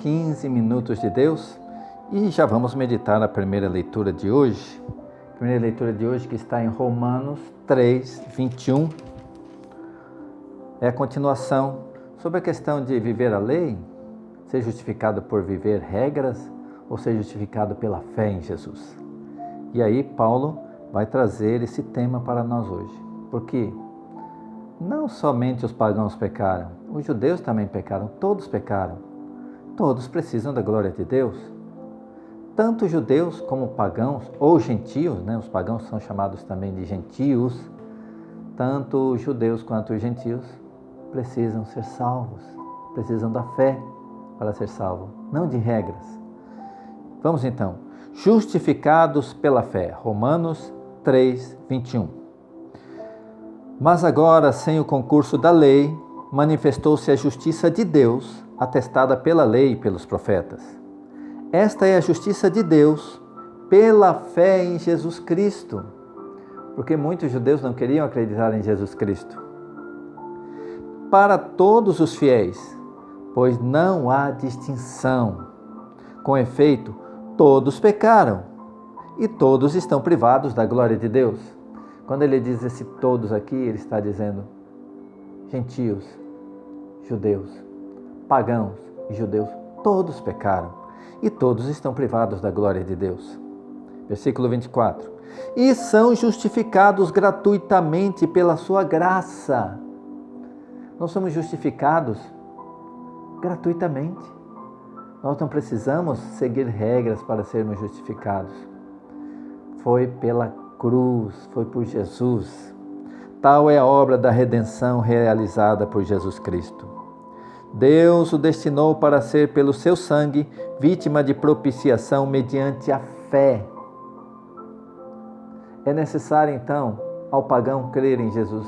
15 minutos de Deus e já vamos meditar na primeira leitura de hoje. A primeira leitura de hoje que está em Romanos 3, 21. É a continuação sobre a questão de viver a lei, ser justificado por viver regras ou ser justificado pela fé em Jesus. E aí Paulo vai trazer esse tema para nós hoje, porque não somente os pagãos pecaram, os judeus também pecaram, todos pecaram. Todos precisam da glória de Deus. Tanto judeus como pagãos, ou gentios, os pagãos são chamados também de gentios, tanto os judeus quanto os gentios precisam ser salvos, precisam da fé para ser salvo, não de regras. Vamos então, justificados pela fé, Romanos 3, 21. Mas agora, sem o concurso da lei, manifestou-se a justiça de Deus, atestada pela lei e pelos profetas. Esta é a justiça de Deus pela fé em Jesus Cristo, porque muitos judeus não queriam acreditar em Jesus Cristo. Para todos os fiéis, pois não há distinção. Com efeito, todos pecaram e todos estão privados da glória de Deus. Quando ele diz esse todos aqui, ele está dizendo gentios, judeus, pagãos e judeus, todos pecaram e todos estão privados da glória de Deus. Versículo 24. E são justificados gratuitamente pela sua graça. Nós somos justificados gratuitamente. Nós não precisamos seguir regras para sermos justificados. Foi pela cruz, foi por Jesus. Tal é a obra da redenção realizada por Jesus Cristo. Deus o destinou para ser, pelo seu sangue, vítima de propiciação mediante a fé. É necessário, então, ao pagão crer em Jesus.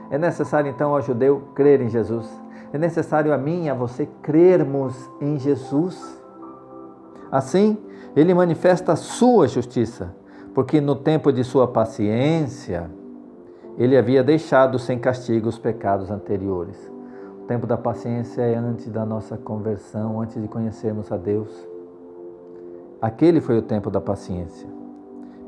É necessário, então, ao judeu crer em Jesus. É necessário a mim e a você crermos em Jesus. Assim, ele manifesta a sua justiça, porque no tempo de sua paciência, ele havia deixado sem castigo os pecados anteriores. O tempo da paciência é antes da nossa conversão, antes de conhecermos a Deus. Aquele foi o tempo da paciência.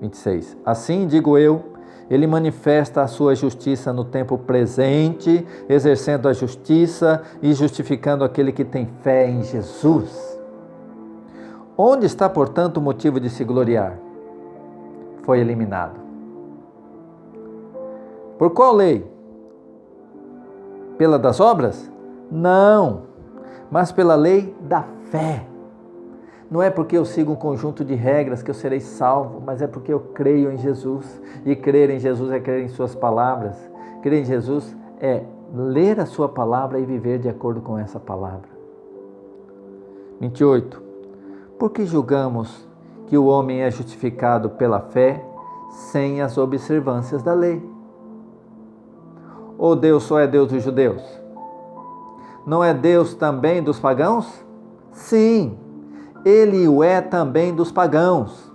26. Assim, digo eu, ele manifesta a sua justiça no tempo presente, exercendo a justiça e justificando aquele que tem fé em Jesus. Onde está, portanto, o motivo de se gloriar? Foi eliminado. Por qual lei? Pela das obras? Não, mas pela lei da fé. Não é porque eu sigo um conjunto de regras que eu serei salvo, mas é porque eu creio em Jesus. E crer em Jesus é crer em suas palavras. Crer em Jesus é ler a sua palavra e viver de acordo com essa palavra. 28. Por que julgamos que o homem é justificado pela fé sem as observâncias da lei? Ou Deus só é Deus dos judeus? Não é Deus também dos pagãos? Sim, Ele o é também dos pagãos,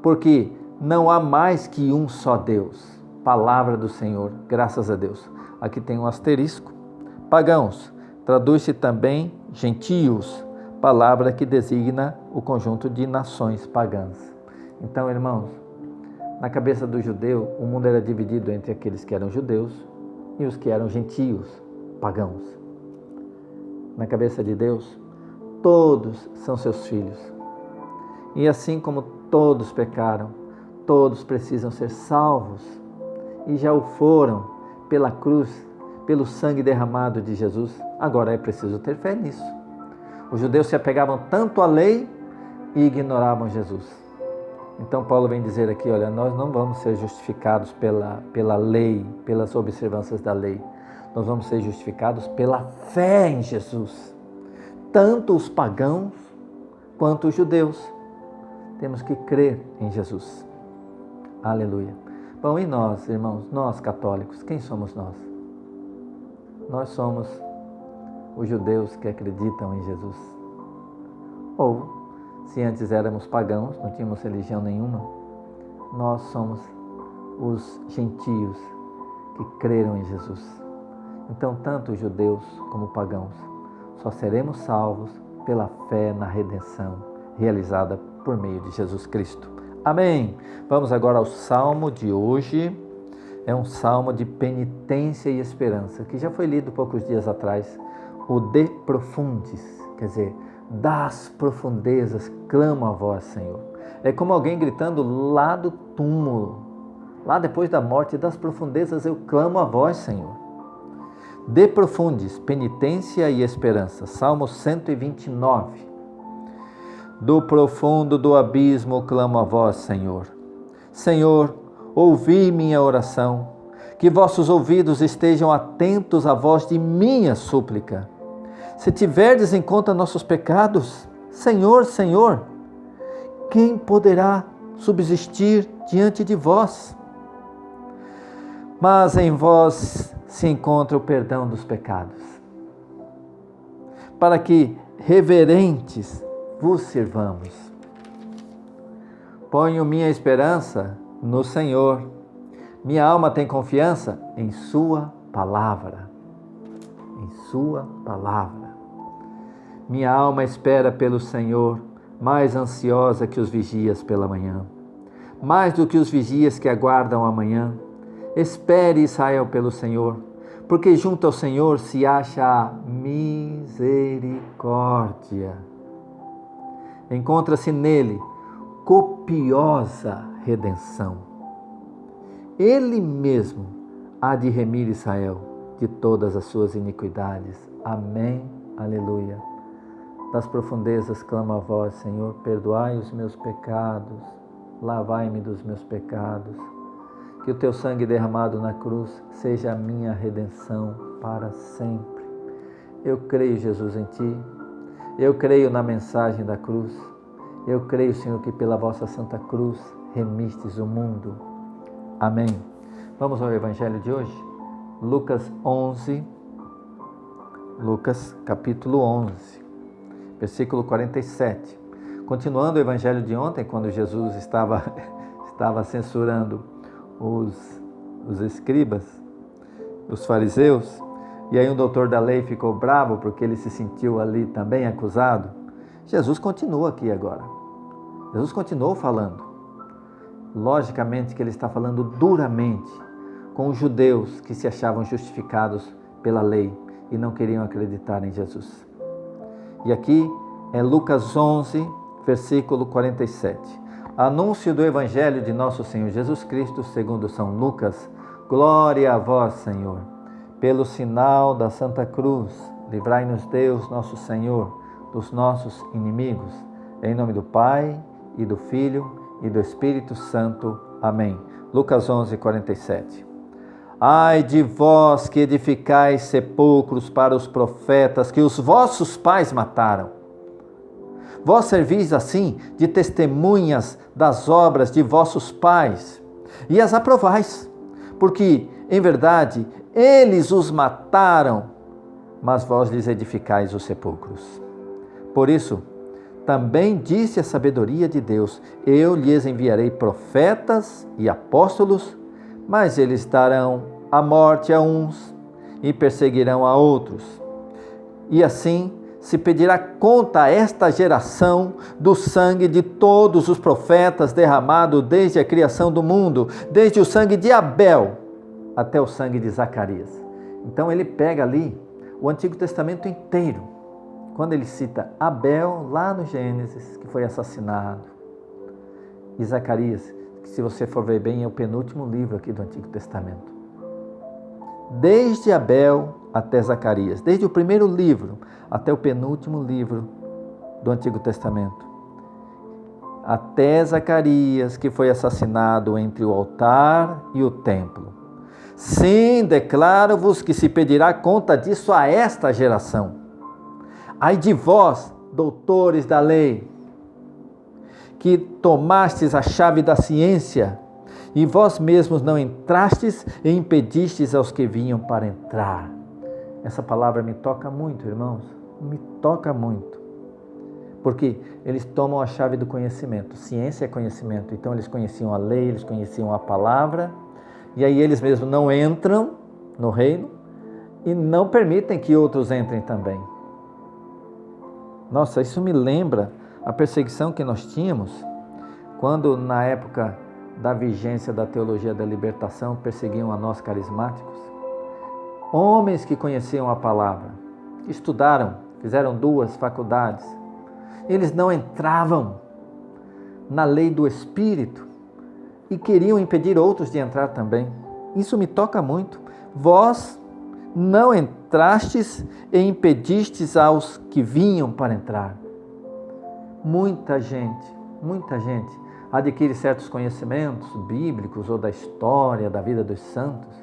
porque não há mais que um só Deus. Palavra do Senhor, graças a Deus. Aqui tem um asterisco. Pagãos, traduz-se também gentios, palavra que designa o conjunto de nações pagãs. Então, irmãos, na cabeça do judeu, o mundo era dividido entre aqueles que eram judeus e os que eram gentios, pagãos. Na cabeça de Deus, todos são seus filhos. E assim como todos pecaram, todos precisam ser salvos. E já o foram pela cruz, pelo sangue derramado de Jesus. Agora é preciso ter fé nisso. Os judeus se apegavam tanto à lei e ignoravam Jesus. Então Paulo vem dizer aqui, olha, nós não vamos ser justificados pela lei, pelas observâncias da lei. Nós vamos ser justificados pela fé em Jesus. Tanto os pagãos quanto os judeus. Temos que crer em Jesus. Aleluia. Bom, e nós, irmãos, nós católicos, quem somos nós? Nós somos os judeus que acreditam em Jesus. Ou, se antes éramos pagãos, não tínhamos religião nenhuma, nós somos os gentios que creram em Jesus. Então, tanto os judeus como pagãos, só seremos salvos pela fé na redenção realizada por meio de Jesus Cristo. Amém. Vamos agora ao salmo de hoje. É um salmo de penitência e esperança, que já foi lido poucos dias atrás. O de profundis, quer dizer, das profundezas clamo a vós, Senhor. É como alguém gritando lá do túmulo, lá depois da morte, das profundezas eu clamo a vós, Senhor. De profundis, penitência e esperança. Salmo 129. Do profundo do abismo clamo a vós, Senhor. Senhor, ouvi minha oração, que vossos ouvidos estejam atentos à voz de minha súplica. Se tiverdes em conta nossos pecados, Senhor, Senhor, quem poderá subsistir diante de vós? Mas em vós se encontra o perdão dos pecados, para que reverentes vos sirvamos. Ponho minha esperança no Senhor. Minha alma tem confiança em sua palavra. Em sua palavra. Minha alma espera pelo Senhor, mais ansiosa que os vigias pela manhã. Mais do que os vigias que aguardam a manhã. Espere, Israel, pelo Senhor, porque junto ao Senhor se acha a misericórdia. Encontra-se nele copiosa redenção. Ele mesmo há de remir Israel de todas as suas iniquidades. Amém, aleluia. Das profundezas clamo a vós, Senhor, perdoai os meus pecados, lavai-me dos meus pecados. Que o teu sangue derramado na cruz seja a minha redenção para sempre. Eu creio, Jesus, em ti. Eu creio na mensagem da cruz. Eu creio, Senhor, que pela vossa santa cruz remistes o mundo. Amém. Vamos ao Evangelho de hoje? Lucas 11. Lucas capítulo 11, versículo 47. Continuando o Evangelho de ontem, quando Jesus estava censurando os escribas, os fariseus, e aí o doutor da lei ficou bravo porque ele se sentiu ali também acusado. Jesus continua aqui agora. Jesus continuou falando. Logicamente que ele está falando duramente com os judeus que se achavam justificados pela lei e não queriam acreditar em Jesus. E aqui é Lucas 11, versículo 47. Anúncio do Evangelho de nosso Senhor Jesus Cristo segundo São Lucas. Glória a vós, Senhor. Pelo sinal da Santa Cruz, livrai-nos Deus, nosso Senhor, dos nossos inimigos. Em nome do Pai, e do Filho, e do Espírito Santo. Amém. Lucas 11, 47. Ai de vós que edificais sepulcros para os profetas que os vossos pais mataram. Vós servis assim de testemunhas das obras de vossos pais, e as aprovais, porque, em verdade, eles os mataram, mas vós lhes edificais os sepulcros. Por isso, também disse a sabedoria de Deus: eu lhes enviarei profetas e apóstolos, mas eles darão a morte a uns e perseguirão a outros. E assim se pedirá conta a esta geração do sangue de todos os profetas derramado desde a criação do mundo, desde o sangue de Abel até o sangue de Zacarias. Então ele pega ali o Antigo Testamento inteiro, quando ele cita Abel lá no Gênesis, que foi assassinado, e Zacarias, que se você for ver bem é o penúltimo livro aqui do Antigo Testamento. Desde Abel até Zacarias, desde o primeiro livro até o penúltimo livro do Antigo Testamento, até Zacarias, que foi assassinado entre o altar e o templo. Sim, declaro-vos que se pedirá conta disso a esta geração. Ai de vós, doutores da lei, que tomastes a chave da ciência, e vós mesmos não entrastes e impedistes aos que vinham para entrar. Essa palavra me toca muito, irmãos, me toca muito. Porque eles tomam a chave do conhecimento. Ciência é conhecimento, então eles conheciam a lei, eles conheciam a palavra, e aí eles mesmos não entram no reino e não permitem que outros entrem também. Nossa, isso me lembra a perseguição que nós tínhamos quando, na época da vigência da teologia da libertação, perseguiam a nós carismáticos. Homens que conheciam a palavra, estudaram, fizeram 2 faculdades, eles não entravam na lei do Espírito e queriam impedir outros de entrar também. Isso me toca muito. Vós não entrastes e impedistes aos que vinham para entrar. Muita gente adquire certos conhecimentos bíblicos ou da história, da vida dos santos,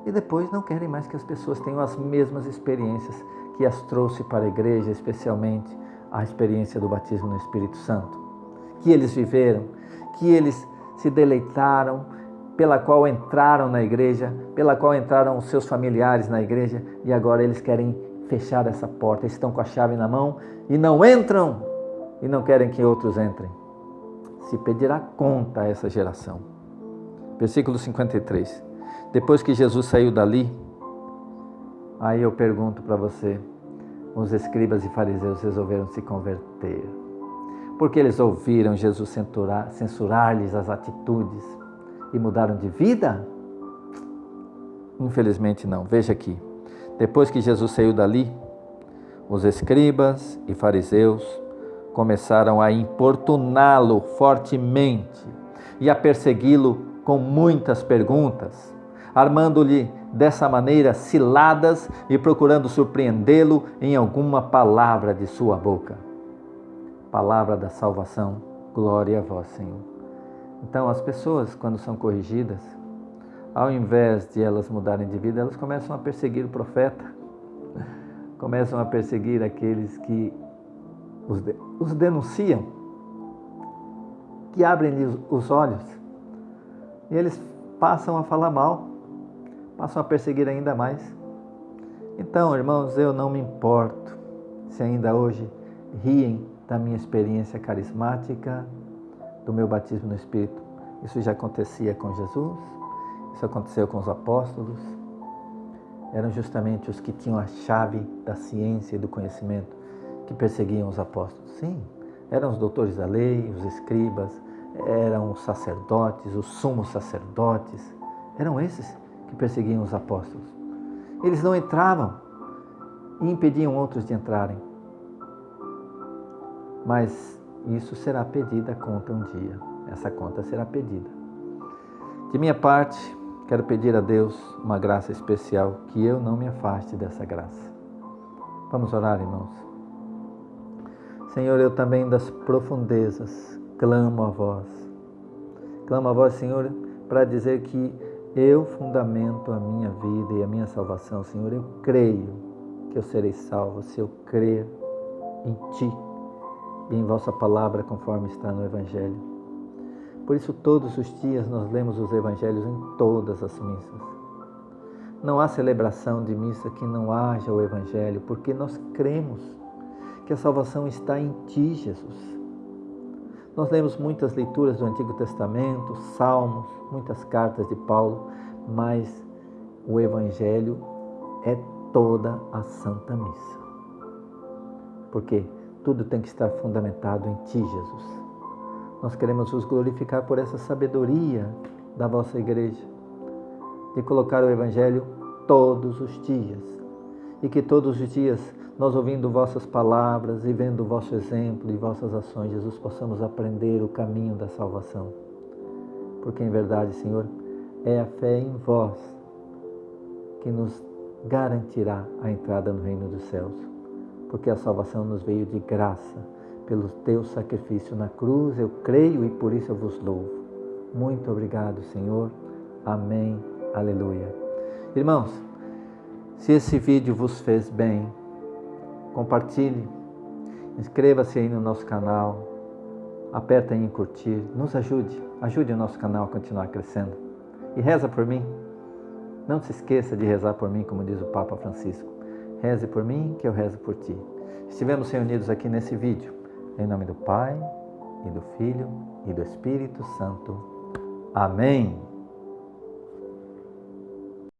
e depois não querem mais que as pessoas tenham as mesmas experiências que as trouxe para a igreja, especialmente a experiência do batismo no Espírito Santo, que eles viveram, que eles se deleitaram, pela qual entraram na igreja, pela qual entraram os seus familiares na igreja, e agora eles querem fechar essa porta, estão com a chave na mão e não entram, e não querem que outros entrem. Se pedirá conta a essa geração. Versículo 53. Depois que Jesus saiu dali, aí eu pergunto para você, os escribas e fariseus resolveram se converter, porque eles ouviram Jesus censurar-lhes as atitudes e mudaram de vida? Infelizmente não. Veja aqui. Depois que Jesus saiu dali, os escribas e fariseus começaram a importuná-lo fortemente e a persegui-lo com muitas perguntas, armando-lhe dessa maneira ciladas e procurando surpreendê-lo em alguma palavra de sua boca. Palavra da salvação, glória a vós, Senhor. Então, as pessoas, quando são corrigidas, ao invés de elas mudarem de vida, elas começam a perseguir o profeta, começam a perseguir aqueles que os denunciam, que abrem-lhes os olhos, e eles passam a falar mal, passam a perseguir ainda mais. Então, irmãos, eu não me importo se ainda hoje riem da minha experiência carismática, do meu batismo no Espírito. Isso já acontecia com Jesus, isso aconteceu com os apóstolos. Eram justamente os que tinham a chave da ciência e do conhecimento que perseguiam os apóstolos. Sim, eram os doutores da lei, os escribas, eram os sacerdotes, os sumos sacerdotes, eram esses que perseguiam os apóstolos. Eles não entravam e impediam outros de entrarem. Mas isso será pedida a conta um dia. Essa conta será pedida. De minha parte, quero pedir a Deus uma graça especial, que eu não me afaste dessa graça. Vamos orar, irmãos. Senhor, eu também das profundezas clamo a vós. Clamo a vós, Senhor, para dizer que eu fundamento a minha vida e a minha salvação. Senhor, eu creio que eu serei salvo se eu crer em Ti e em vossa palavra, conforme está no Evangelho. Por isso, todos os dias nós lemos os Evangelhos em todas as missas. Não há celebração de missa que não haja o Evangelho, porque nós cremos que a salvação está em Ti, Jesus. Nós lemos muitas leituras do Antigo Testamento, salmos, muitas cartas de Paulo, mas o Evangelho é toda a Santa Missa. Porque tudo tem que estar fundamentado em Ti, Jesus. Nós queremos vos glorificar por essa sabedoria da vossa igreja, de colocar o Evangelho todos os dias, e que todos os dias nós, ouvindo vossas palavras e vendo o vosso exemplo e vossas ações, Jesus, possamos aprender o caminho da salvação. Porque em verdade, Senhor, é a fé em vós que nos garantirá a entrada no reino dos céus. Porque a salvação nos veio de graça, pelo teu sacrifício na cruz, eu creio e por isso eu vos louvo. Muito obrigado, Senhor. Amém. Aleluia. Irmãos, se esse vídeo vos fez bem, compartilhe, inscreva-se aí no nosso canal, aperta aí em curtir, nos ajude o nosso canal a continuar crescendo. E reza por mim. Não se esqueça de rezar por mim, como diz o Papa Francisco. Reze por mim, que eu rezo por ti. Estivemos reunidos aqui nesse vídeo, em nome do Pai, e do Filho, e do Espírito Santo. Amém.